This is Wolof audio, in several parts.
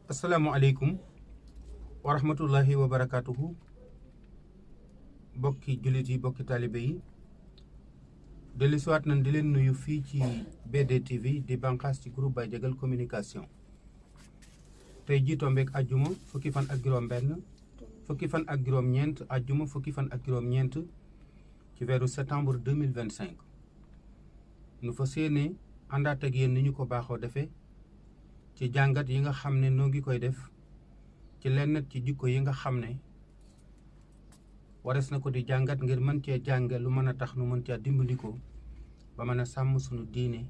Assalamualaikum warahmatullahi wabarakatuh. Bokki julit yi bokki talibé yi deli siwaat nañ di leen nuyu fii ci BDTV di bànqaas ci groupe Baye Diagal communication. Tey jii tombeek ajjuma fukki fan ak juróom benn fukki fan ak juróom ñeent ajjuma fukki fan ak juróom ñeent ci weeru septembre 2025 nu fa séenee àndaat ak yéen ni ñu ko baaxoo defee ci jàngat yi nga xam ne noo ngi koy def ci lenn ci jikko yi nga xam ne wares na ko di jàngat ngir mën cee jànge lu mën a tax nu mën cee dimbandikoo ba mën a sàmm sunu diine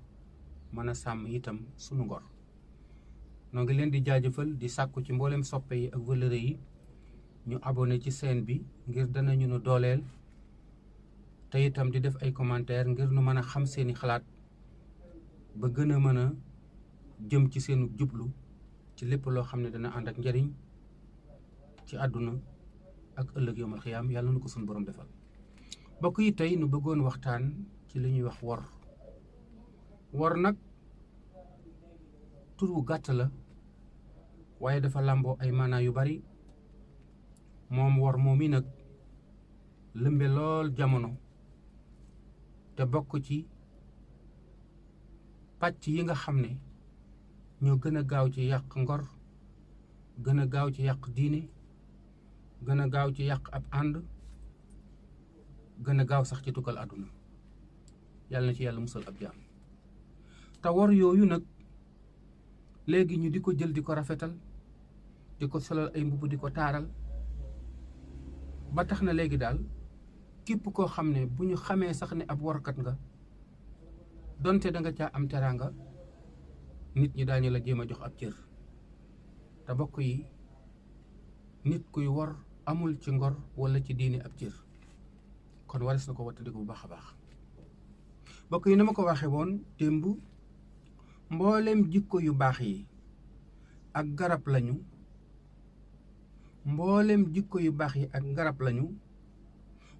mën a sàmm itam sunu ngor. noo ngi leen di jaajëfal di sàkku ci mboolem soppe yi ak wëllëre yi ñu abonné ci chaîne bi ngir danañu nu dooleel te itam di def ay commentaire ngir nu mën a xam seeni xalaat ba gën a mën a jëm ci seenu jublu ci lépp loo xam ne dana ànd ak njariñ ci àdduna ak ëllëg yawmal xiyaam yàlla nu ko suñu borom defal. bokk yi tey nu bëggoon waxtaan ci li ñuy wax wor nag tur wu gàtt la waaye dafa làmboo ay maanaa yu bari. moom wor moom mi nag lëmbe lool jamono te bokk ci pàcc yi nga xam ne ñoo gën a gaaw ci yàq ngor gën a gaaw ci yàq diine gën a gaaw ci yàq ab ànd gën a gaaw sax ci tukkal àdduna yàlla na ci yàlla musal ab jaam. te wor yooyu nag léegi ñu di ko jël di ko rafetal di ko solal ay mbubb di ko taaral ba tax na léegi daal képp koo xam ne bu ñu xamee sax ne ab workat nga donte da nga caa am teraanga nit ñi daañu la jéem a jox ab cër. te bokk yi nit kuy wor amul ci ngor wala ci diine ab cër kon waris na ko wattandiku bu baax a baax. bokk yi na ma ko waxee woon démb mboolem jikko yu baax yi ak garab lañu mboolem jikko yu baax yi ak garab lañu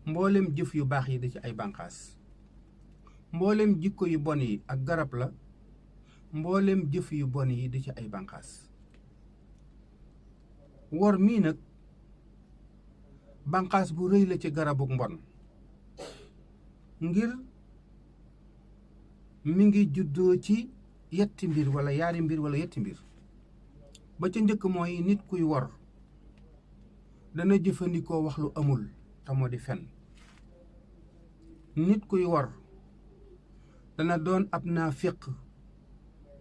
mboolem jëf yu baax yi da ci ay bànqaas mboolem jikko yu bon yi ak garab la mboolem jëf yu bon yi da ci ay bànqaas. wor mii nag bànqaas bu rëy la ci garabuk mbon ngir mi ngi juddoo ci yetti mbir wala yaari mbir wala yetti mbir. ba ca njëkk mooy nit kuy wor dana jëfandikoo wax lu amul te moo di fen. nit kuy wor dana doon ab naafiq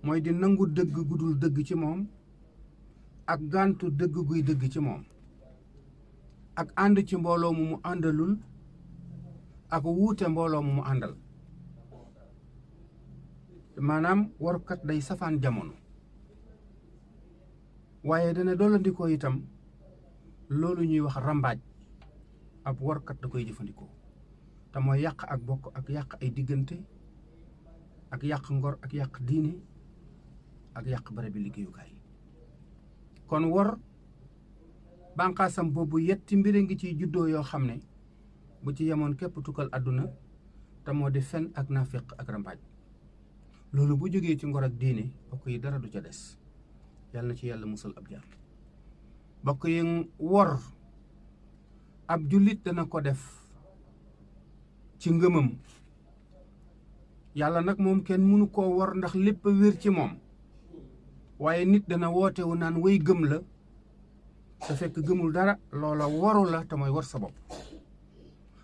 mooy di nangu dëgg gudul dëgg ci moom ak gàntu dëgg guy dëgg ci moom ak ànd ci mbooloo mu àndalul ak wuute mbooloo mu àndal. maanaam warkat day safaan jamono waaye dana doolandikoo itam loolu ñuy wax rambaaj ab warkat da koy jëfandikoo te mooy yàq ak bokk ak yàq ay diggante ak yàq ngor ak yàq diine ak yàq barabi liggéeyukaay. kon wor bànqaasam boobu yetti mbir a ngi ciy juddoo yoo xam ne bu ci yemoon képp tukkal àdduna te moo di fen ak nafiq ak rambaaj. loolu bu jógee ci ngor ak diine bokk yi dara du ca des yàlla na ci yàlla musal ab jaam. bokk yi wor ab jullit dana ko def ci ngëmam yàlla nag moom kenn mënu koo wor ndax lépp a wér ci moom waaye nit dana wootewu naan way gëm la te fekk gëmul dara loola waru la te mooy war sa bopp.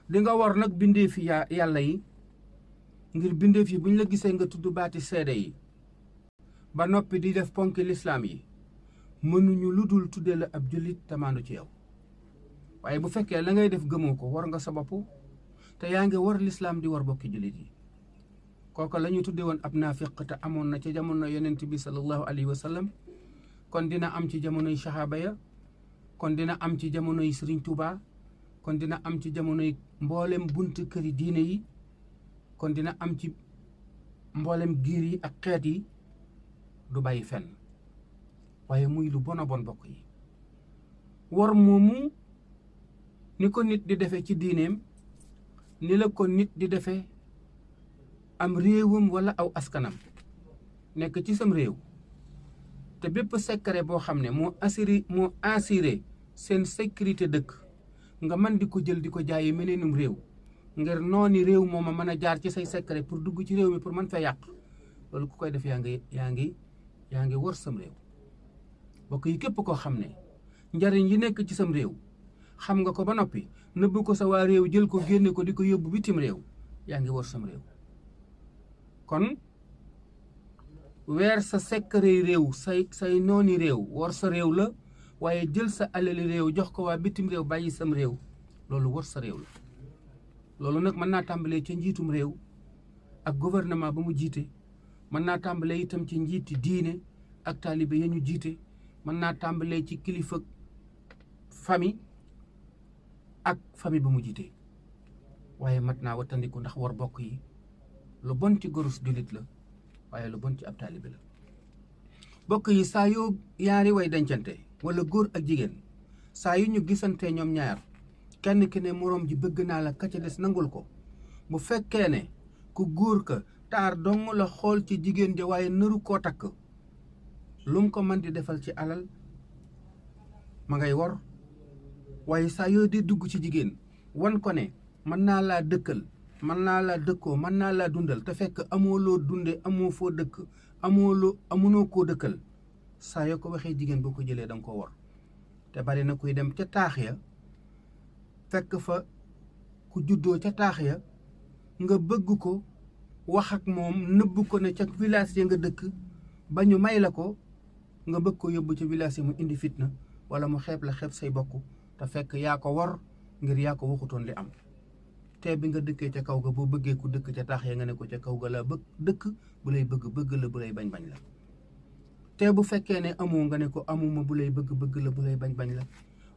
di nga wor nag bindee fi yàlla yi ngir bindeef yi bu ñu la gisee nga tudd baati seede yi ba noppi di def ponki lislaam yi mënuñu lu dul tudde la ab jullit te maandu ci yow. waaye bu fekkee la ngay def gëmoo ko war nga sa bopp te yaa ngi war lislaam di war bokki jullit yi. kooku la ñu tudde woon ab naafiq te amoon na ci jamono yonent bi sallallahu alayhi wa sallam kon dina am ci jamonoy saxaaba ya kon dina am ci jamonoy Sëriñ Tuubaa kon dina am ci jamonoy mboolem bunt këri diine yi kon dina am ci mboolem giir yi ak xeet yi du bàyyi fenn waaye muy lu bon a bon bokk yi. wor moomu ni ko nit di defe ci diineem ni la ko nit di defe am réewam wala aw askanam nekk ci sam réew te bépp secret boo xam ne moo assuré seen sécurité dëkk nga mën di ko jël di ko jaayi meneenum réew ngir nooni réew moom a mën a jaar ci say secret pour dugg ci réew mi pour mën fee yàq loolu ku koy def yaa ngi wor sam réew. bokk yi képp koo xam ne njariñ yi nekk ci sam réew xam nga ko ba noppi nëbb ko sa waa réew jël ko génne ko di ko yóbbu bitim réew yaa ngi wor sam réew. kon weer sa secret réew say nooni réew wor sa réew la, waaye jël sa alali réew jox ko waa bitim réew bàyyi sam réew loolu wor sa réew la. loolu nag mën naa tàmbalee ci njiitum réew ak gouvernement ba mu jiite, mën naa tàmbalee itam ci njiiti diine ak taalibe ya ñu jiite, mën naa tàmbalee ci kilifa famille ak famille ba mu jiite. waaye mat naa wattandiku ndax war bokk yi lu bon ci gorus jullit la, waaye lu bon ci ab taalibe la. bokk yi saa yoo yaari way dencante wala góor ak jigéen saa yu ñu gisante ñoom ñaar kenn ki ne moroom ji bëgg naa la ka ca des nangul ko, bu fekkee ne ku góor ka taar dong la xool ci jigéen ja waaye nëru koo takk, lu mu ko mën di defal ci alal ma ngay wor. waaye saa yoo di dugg ci jigéen wan ko ne mën naa laa dëkkal, mën naa laa dëkkoo, mën naa laa dundal, te fekk amoo loo dunde, amoo foo dëkk, amunoo koo dëkkal, saa yoo ko waxee jigéen boo ko jëlee danga ko wor. te bari na kuy dem ca taax ya fekk fa ku juddoo ca taax ya nga bëgg ko wax ak moom nëbb ko ne ca village ya nga dëkk ba ñu may la ko, nga bëgg ko yóbbu ca village yi mu indi fitna wala mu xeeb la xeeb say bokk, te fekk yaa ko wor ngir yaa ko waxutoon li am. te bi nga dëkkee ca kaw ga boo bëggee ku dëkk ca taax ya nga ne ko ca kaw ga la bëgg dëkk, bu lay bëgg la, bu lay bañ la. te bu fekkee ne amoo nga ne ko amuma, bu lay bëgg la, bu lay bañ la.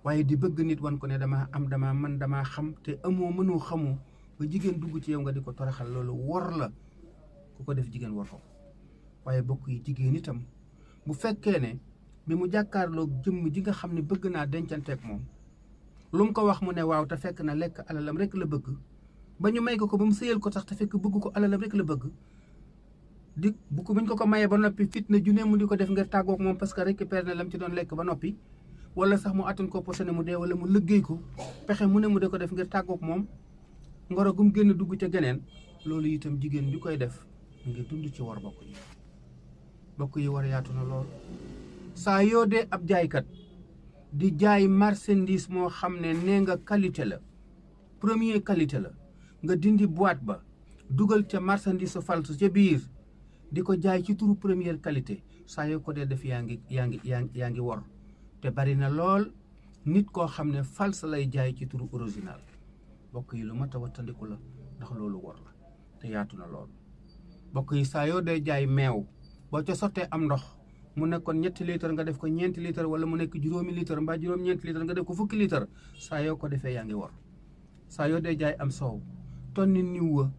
waaye di bëgg nit wan ko ne damaa am, damaa man, damaa xam, te amoo mënoo xamoo ba jigéen dugg ci yow nga di ko toroxal, loolu wor la. ku ko def jigéen wor ko. waaye bokk yi jigéen itam bu fekkee ne bi mu jàkkaarloog jëmm ji nga xam ne bëgg naa dencanteeg moom, lu mu ko wax mu ne waaw, te fekk na lekk alalam rek la bëgg, ba ñu may ko ba mu sëyal ko tax te fekk bëgg ko alalam rek la bëgg, buñ ko mayee ba noppi fitna ju ne mu di ko def ngir tàggoog moom parce que récupéré na lam ci doon lekk ba noppi, wala sax mu attan ko posé ne mu dee, wala mu liggéey ko pexe mu ne mu di ko def ngir tàggoog moom, ngoro gum génn dugg ca geneen. loolu itam jigéen bi koy def ngir dund ci war bokk yi. bokk yi war yaatu na lool. saa yoo dee ab jaaykat di jaay marchandise moo xam ne nee nga qualité la, première qualité la, nga dindi boîte ba dugal ca marchandise false ca biir di ko jaay ci turu première qualité, saa yoo ko dee def yaa ngi wor. te bari na lool nit koo xam ne false lay jaay ci turu original. bokk yi lu mat a wattandiku la, ndax loolu wor la te yaatu na lool. bokk yi saa yoo dee jaay meew boo ca sottee am ndox mu nekkoon 3 litre nga def ko 4 litre, wala mu nekk 5 litre mbaa 4 litre nga def ko 10 litre, saa yoo ko defee yaa ngi wor. saa yoo dee jaay am soow tonni niw wa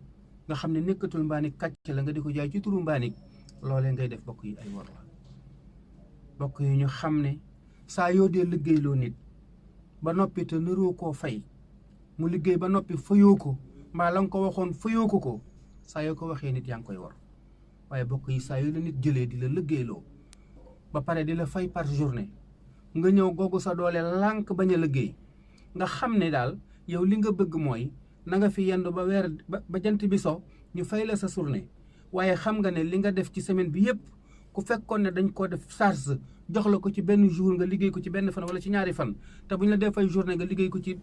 nga xam ne nekkatul mbaanik kàcc la, nga di ko jaay ci turu mbaanik, loolee ngay def bokk yi ay wor la. bokk yi ñu xam ne saa yoo dee liggéeyloo nit ba noppi te nëroo koo fay, mu liggéey ba noppi fayoo ko, mbaa la nga ko waxoon fayoo ko, saa yoo ko waxee nit yaa ngi koy wor. waaye bokk yi saa yoo la nit jëlee di la liggéeyloo ba pare di la fay par journée, nga ñëw googu sa doole lànk bañ a liggéey, nga xam ne daal yow li nga bëgg mooy na nga fi yendu ba weer ba jant bi so ñu fay la sa journée, waaye xam nga ne li nga def ci semaine bi yëpp ku fekkoon ne dañ koo def charge jox la ko ci benn jour nga liggéey ko ci benn fan wala ci ñaari fan, te bu ñu la dee fay journée nga liggéey ko ci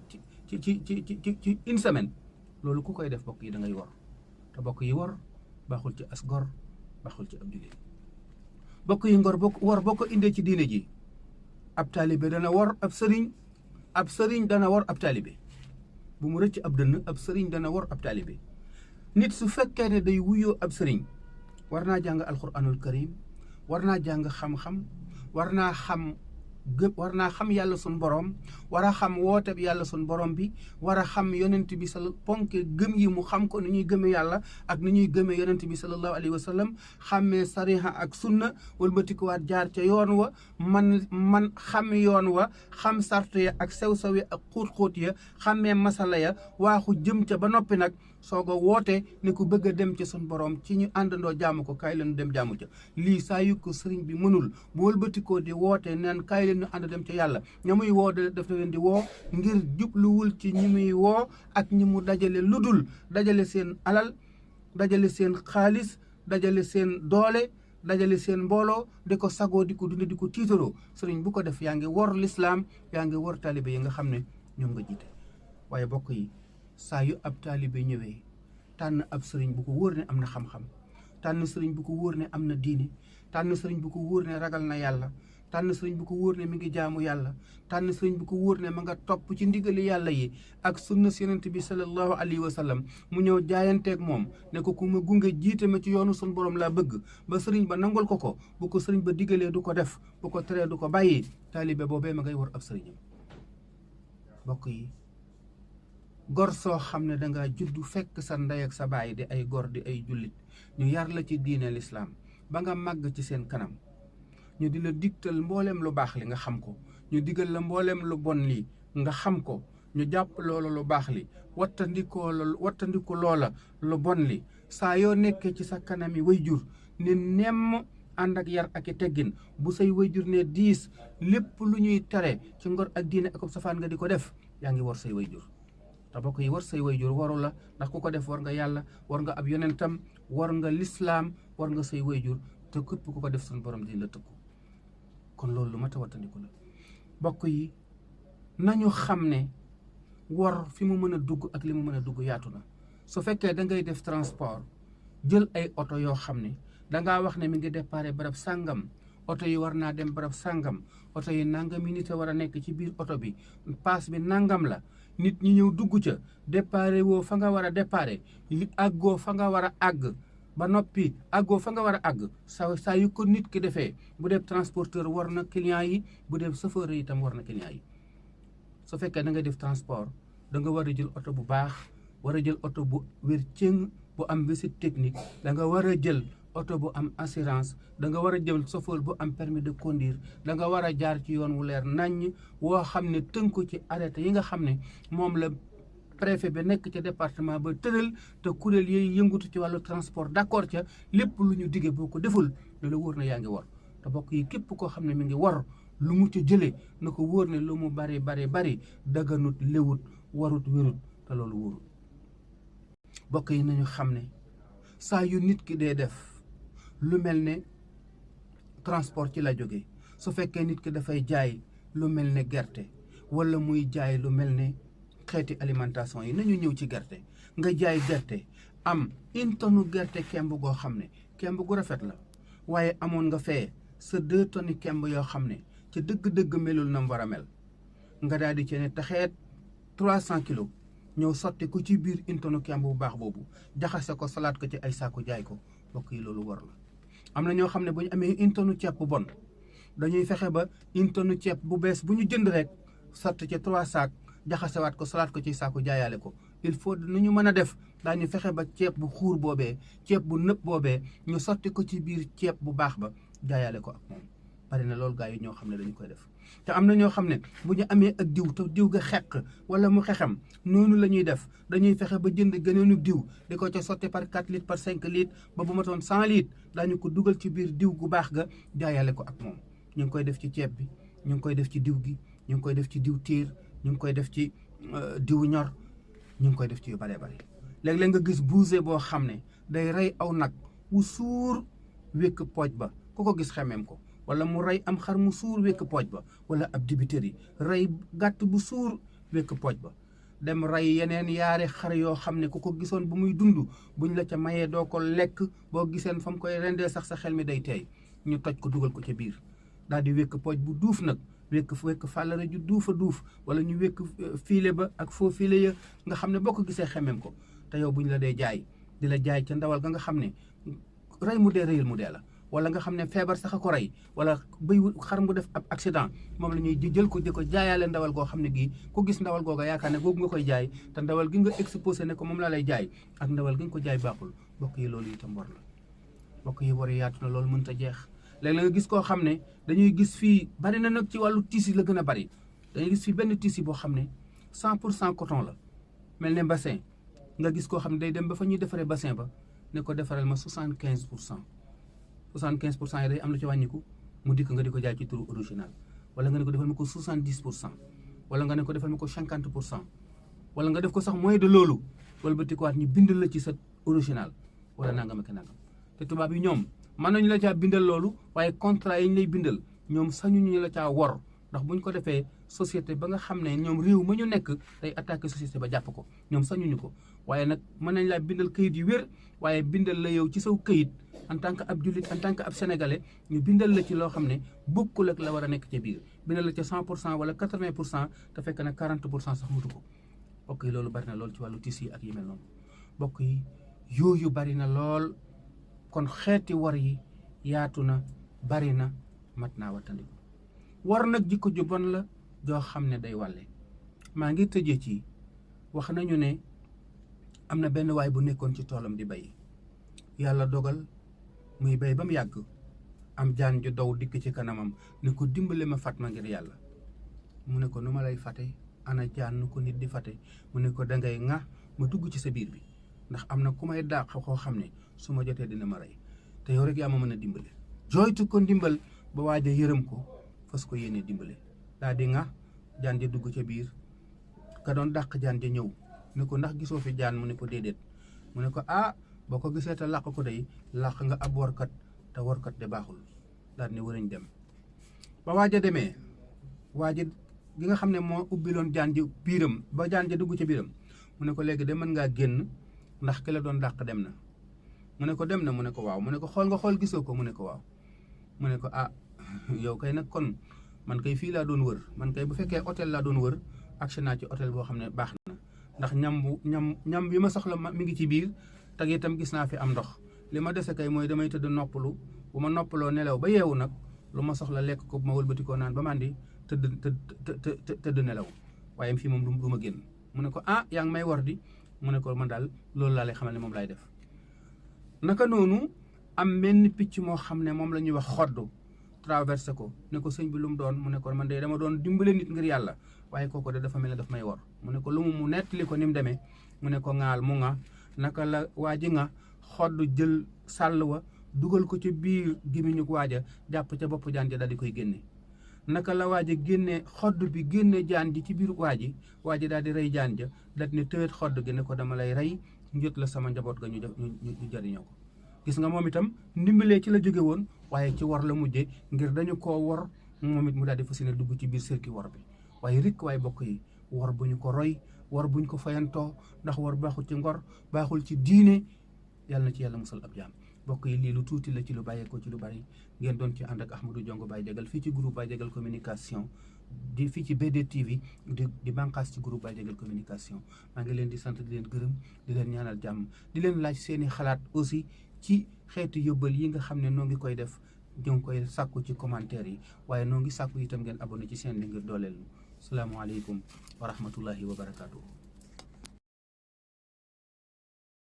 une semaine, loolu ku koy def bokk yi da ngay wor. te bokk yi wor baaxul ci as gor, baaxul ci ab jullit. bokk yi wor boo ko indee ci diine ji, ab taalibe dana wor ab sëriñ dana wor ab taalibe. bu mu rëcc ab dënn, ab sëriñ dana wor ab taalibe. nit su fekkee ne day wuyoo ab sëriñ war naa jàng alquranul karim, war naa jàng xam-xam, war naa xam yàlla sun borom, war a xam woote bi yàlla sun borom bi, war a xam yonent bi ponke gëm yi mu xam ko ni ñuy gëmee yàlla ak ni ñuy gëmee yonent bi sallallahu alayhi wa sallam, xàmmee sariha ak sunna, wëlbatikuwaat jaar ca yoon wa, man xam yoon wa, xam sart ya ak sew-sew ya ak xóot-xóot ya, xàmmee masala ya, waaxu jëm ca ba noppi nag soog a woote ne ku bëgg a dem ci suñ borom ci ñu àndandoo jaamu ko kaay leen dem jaamu ca lii saa yu ko sëriñ bi mënul bu wëlbatikoo di woote neen kaay leen ñu ànd dem ca yàlla ña muy woo daf leen di woo ngir jubluwul ci ñi muy woo ak ñi mu dajale ludul dajale seen alal dajale seen xaalis dajale seen doole dajale seen mbooloo di ko sagoo di ko dunde di ko tiitaroo sëriñ bu ko def yaa ngi wor lislaam yaa ngi wor taalibe yi nga xam ne ñoom nga jiite waaye bokk yi saa yu ab taalibe ñëwee tànn ab sëriñ bu ko wóor ne am na xam-xam tànn sëriñ bu ko wóor ne am na diine tànn sëriñ bu ko wóor ne ragal na yàlla tànn sëriñ bu ko wóor ne mi ngi jaamu yàlla tànn sëriñ bu ko wóor ne ma nga topp ci ndigali yàlla yi ak sunna si yonent bi sallallahu alayhi wa sallam mu ñëw jaayanteeg moom ne ko ku ma gunge jiite ma ci yoonu sun borom laa bëgg ba sëriñ ba nangul ko bu ko sëriñ ba digalee du ko def bu ko teree du ko bàyyi taalibe boobee ma ngay war ab sëriñam bokk yi gor soo xam ne dangaa juddu fekk sa ndey ak sa baay di ay gor di ay jullit ñu yar la ci diine lislaam ba nga màgg ci seen kanam ñu di la digtal mbooleem lu baax li nga xam ko ñu digal la mbooleem lu bon li nga xam ko ñu jàpp loola lu baax li wattandiku loola lu bon li saa yoo nekkee ci sa kanami wayjur ne nemm ànd ak yar ak i teggin bu say wayjur ne diis lépp lu ñuy tere ci ngor ak diine ak safaan nga di ko def yaa ngi war say wayjur te bokk yi war say wayjur waru la ndax ku ko def war nga yàlla war nga ab yonentam war nga lislaam war nga say wayjur te képp ku ko def suñu borom di la tëkku kon loolu lu mat a wattandiku la bokk yi nañu xam ne war fi mu mën a dugg ak li mu mën a dugg yaatu na su fekkee da ngay def transport jël ay oto yoo xam ne dangaa wax ne mi ngi déparé barab sàngam oto yi war naa dem barab sàngam oto yi nangam yi nit a war a nekk ci biir oto bi paas bi nangam la nit ñi ñëw dugg ca déparé woo fa nga war a déparé li àggoo fa nga war a àgg ba noppi àggoo fa nga war a àgg saa yu ko nit ki defee bu dee transporteur war na client yi bu dee chauffeur yi itam war na client yi su fekkee da nga def transport da nga war a jël oto bu baax war a jël oto bu wér cëng bu am visite technique da nga war a jël oto bu am assurance da nga war a jël chauffeur bu am permis de conduire da nga war a jaar ci yoon wu leer naññ woo xam ne tënku ci arrêté yi nga xam ne moom la préfet bi nekk ca département ba tëral te kuréel yi yëngutu ci wàllu transport d'accord ca lépp lu ñu digee boo ko deful ne la wóor na yaa ngi war te bokk yi képp koo xam ne mi ngi war lu mu ca jëlee na ko wóor ne lu mu bari daganut lewut warut wérut te loolu wóorut bokk yi nañu xam ne saa yu nit ki dee def lu mel ne transport ci la jóge su fekkee nit ki dafay jaay lu mel ne gerte wala muy jaay lu mel ne xeeti alimentation yi nañu ñëw ci gerte nga jaay gerte am une tonne gerte kemb goo xam ne kemb gu rafet la waaye amoon nga fee sa 2 tonnes kemb yoo xam ne ci dëgg-dëgg melul na mu war a mel nga daal di ci ne taxeet 300 kilos ñëw sotti ko ci biir une tonne kemb bu baax boobu jaxase ko salaat ko ci ay saako jaay ko bokk yi loolu war la am na ñoo xam ne bu ñu amee une tonne ceeb bu bon dañuy fexe ba une tonne ceeb bu bees bu ñu jënd rek sotti ci 3 saak jaxasewaat ko salaat ko ci saako jaayaale ko il faut nu ñu mën a def daañu fexe ba ceeb bu xuur boobee ceeb bu nëpp boobee ñu sotti ko ci biir ceeb bu baax ba jaayaale ko ak moom bari na loolu gaa yi ñoo xam ne dañu koy def te am na ñoo xam ne bu ñu amee ak diw te diw ga xeq wala mu xexam noonu la ñuy def dañuy fexe ba jënd gëneenu diw di ko ca sotti par 4 litres par 5 litres ba bu matoon 100 litres daañu ko dugal ci biir diw gu baax ga jaayaale ko ak moom ñu ngi koy def ci ceeb bi ñu ngi koy def ci diw gi ñu ngi koy def ci diw tiir ñu ngi koy def ci diw ñor ñu ngi koy def ci yu bare bare léeg-léeg nga gis bouse boo xam ne day rey aw nag wu suur wékk pooj ba ku ko gis xemeem ko wala mu rey am xar mu suur wékk pooj ba wala ab dibiteri rey gàtt bu suur wékk pooj ba dem rey yeneen yaari xar yoo xam ne ku ko gisoon bu muy dund buñ la ca mayee doo ko lekk boo giseen fa mu koy rendee sax sa xel mi day teey ñu toj ko dugal ko ca biir daal di wékk pooj bu duuf nag wékk fàllare ju duufa duuf wala ñu wékk fiile ba ak foo fiile ya nga xam ne boo ko gisee xemem ko te yow buñ la dee jaay di la jaay ca ndawal ga nga xam ne rey mu dee rëyal mu dee la wala nga xam ne feebar sax a ko rey wala bëy xar mu def ab accident moom la ñuy jël ko di ko jaayaale ndawal goo xam ne gii ku gis ndawal googa yaakaar ne googu nga koy jaay te ndawal gi nga exposé ne ko moom laa lay jaay ak ndawal gi nga ko jaay baaxul bokk yi loolu itam war la bokk yi war yaatu na loolu mënut a jeex léegi la nga gis koo xam ne dañuy gis fii bari na nag ci wàllu tissu la gën a bari dañuy gis fii benn tissu boo xam ne 100% coton la mel ne bassin nga gis koo xam ne day dem ba fa ñuy defaree bassin ba ne ko defaral ma 75% 75% yi day am lu ci wàññiku mu dikk nga di ko jaay ci turu original wala nga ne ko defal ma ko 70% wala nga ne ko defal ma ko 50% wala nga def ko sax moins de loolu wala ba tikuwaat ñu bindal la ci sa original wala nangam ak nangam te tubaab yi ñoom mën nañu la caa bindal loolu waaye contrat yi ñu lay bindal ñoom sañuñu la caa wor ndax buñ ko defee société ba nga xam ne ñoom réew ma ñu nekk day attaqué société ba jàpp ko ñoom sañuñu ko waaye nag mën nañ laa bindal këyit yu wér waaye bindal la yow ci saw këyit en tant que ab jullit en tant que ab sénégalais ñu bindal la ci loo xam ne bokkul ak la war a nekk ca biir bindal la ca 100% wala 80% te fekk na 40% sax mutu ko bokk yi loolu bari na lool ci wàllu tissu ak yi mel noonu bokk yi yooyu bari na lool kon xeeti war yi yaatu na bari na mat naa wattandiku war nag jikko ju bon la joo xam ne day wàlle maa ngi tëjee ci wax nañu ne am na benn waay bu nekkoon ci toolam di bay yàlla dogal muy bay ba mu yàgg am jaan ju daw dikk ci kanamam ne ko dimbale ma fat ma ngir yàlla mu ne ko nu ma lay fate ana jaan nu ko nit di fate mu ne ko dangay ŋa ma dugg ci sa biir bi ndax am na ku may dàq koo xam ne su ma jotee dina ma rey te yow rek yaa ma mën a dimbale jooytu ko ndimbal ba waaj a yërëm ko fas ko yéene dimbale daa di ŋa jaan ja dugg ca biir ka doon dàq jaan ja ñëw ne ko ndax gisoo fi jaan mu ne ko déedéet mu ne ko boo ko gisee te làq ko day làq nga ab warkat te warkat de baaxul daal ne wërañ dem ba waaj a demee waaji gi nga xam ne moo ubbiloon jaan ji biiram ba jaan ja dugg ca biiram mu ne ko léegi de mën ngaa génn ndax ki la doon dàq dem na mu ne ko dem na mu ne ko waaw mu ne ko xool nga xool gisoo ko mu ne ko waaw mu ne ko yow kay nag kon man kay fii laa doon wër man kay bu fekkee hôtel laa doon wër action naa ci hôtel boo xam ne baax na ndax ñam bi ma soxla mi ngi ci biir te itam gis naa fi am ndox li ma dese kay mooy damay tëdd noppalu bu ma noppaloo nelaw ba yeewu nag lu ma soxla lekk ko bu ma wëlbatikoo naan ba màndi tëdd nelaw waaye fii moom du ma génn mu ne ko yaa ngi may war di mu ne ko man daal loolu laa lay xamal ne moom laay def naka noonu am benn picc moo xam ne moom la ñuy wax xodd traversé ko ne ko sëñ bi lu mu doon mu ne ko man de dama doon dimbale nit ngir yàlla waaye kooku de dafa mel ne daf may war mu ne ko lu mu nettali ko ni mu demee mu ne ko ŋaal mu nga naka la waa ji nga xodd jël sàll wa dugal ko ci biir gémmiñu waaja jàpp ca bopp jaan ja daal di koy génne naka la waaja génne xodd bi génne jaan ji ci biir waaji daal di rey jaan ja daal ne tëwét xodd gi ne ko dama lay rey njët la sama njaboot ga ñu jariñoo ko gis nga moom itam ndimbalee ci la jóge woon waaye ci war la mujje ngir dañu koo war moom it mu daal di fas yéene dugg ci biir sërki war bi waaye rikk waaye bokk yi war bu ñu ko roy war buñ ko fayantoo ndax war baaxul ci ngor baaxul ci diine yàlla na ci yàlla musal ab jaam bokk yi lii lu tuuti la ci lu bàyyeekoo ci lu bari ngeen doon ci ànd ak Ahmadou Diongue Baye Diagal fii ci groupe Baye Diagal communication di fii ci BDTV di bànqaas ci groupe Baye Diagal communication maa ngi leen di sant di leen gërëm di leen ñaanal jàmm di leen laaj seeni xalaat aussi ci xeetu yóbbal yi nga xam ne noo ngi koy def ñoo ngi koy sàkku ci commentaire yi waaye noo ngi sàkku itam ngeen abonné ci seen li ngir dooleel ñu salaamaaleykum wa rahmatullahi wa barakaatu.